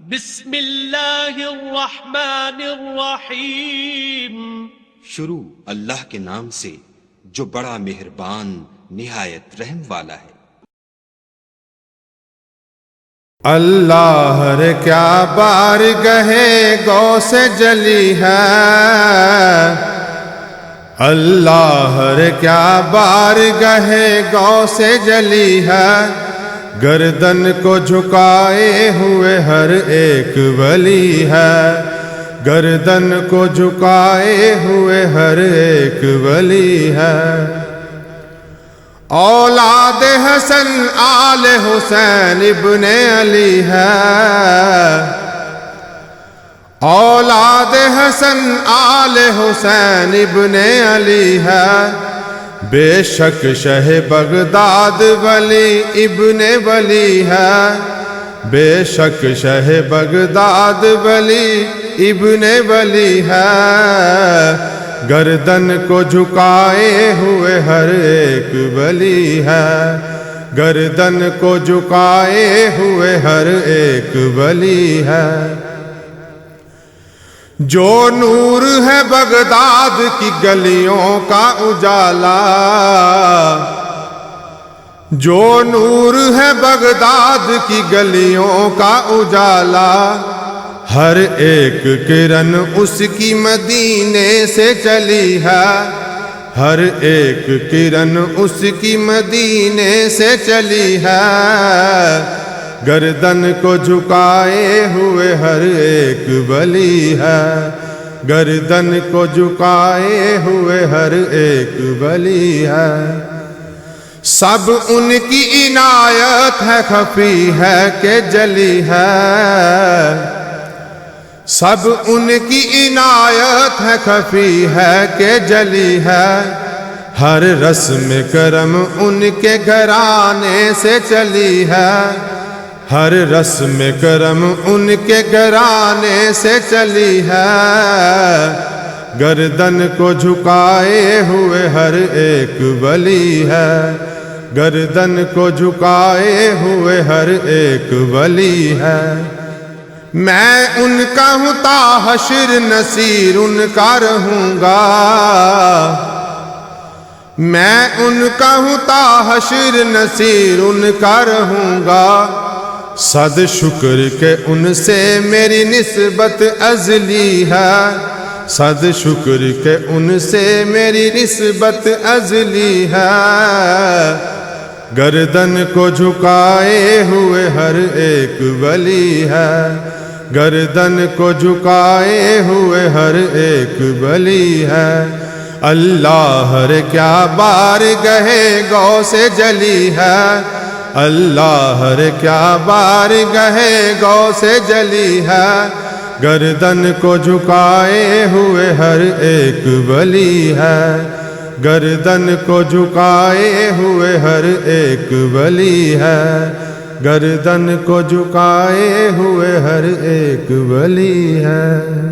بسم اللہ الرحمن الرحیم۔ شروع اللہ کے نام سے جو بڑا مہربان نہایت رحم والا ہے۔ اللہ رے کیا بارگاہ غوث جلی ہے، اللہ رے کیا بارگاہ غوث جلی ہے، گردن کو جھکائے ہوئے ہر ایک ولی ہے، گردن کو جھکائے ہوئے ہر ایک ولی ہے۔ اولاد حسن آل حسین ابن علی ہے، اولاد حسن آل حسین ابن علی ہے، بے شک شہ بغداد ولی ابن ولی ہے، بے شک شہ بغداد ولی ابن ولی ہے، گردن کو جھکائے ہوئے ہر ایک ولی ہے، گردن کو جھکائے ہوئے ہر ایک ولی ہے۔ جو نور ہے بغداد کی گلیوں کا اجالا، جو نور ہے بغداد کی گلیوں کا اجالا، ہر ایک کرن اس کی مدینے سے چلی ہے، ہر ایک کرن اس کی مدینے سے چلی ہے، گردن کو جھکائے ہوئے ہر ایک ولی ہے، گردن کو جھکائے ہوئے ہر ایک ولی ہے۔ سب ان کی عنایت ہے، خفی ہے کہ جلی ہے، سب ان کی عنایت ہے، خفی ہے کہ جلی ہے، ہر رسم کرم ان کے گھرانے سے چلی ہے، ہر رسم کرم ان کے گھرانے سے چلی ہے، گردن کو جھکائے ہوئے ہر ایک ولی ہے، گردن کو جھکائے ہوئے ہر ایک ولی ہے۔ میں ان کا ہوں تا حشر نصیر ان کا رہوں گا، میں ان کا ہوں تا حشر نصیر ان کا رہوں گا، صد شکر کہ ان سے میری نسبت ازلی ہے، صد شکر کہ ان سے میری نسبت ازلی ہے، گردن کو جھکائے ہوئے ہر ایک ولی ہے، گردن کو جھکائے ہوئے ہر ایک ولی ہے۔ اللہ رے کیا بارگاہ غوث جلی ہے، اللہ رے کیا بارگاہ غوث جلی ہے، گردن کو جھکائے ہوئے ہر ایک ولی ہے، گردن کو جھکائے ہوئے ہر ایک ولی ہے، گردن کو جھکائے ہوئے ہر ایک ولی ہے۔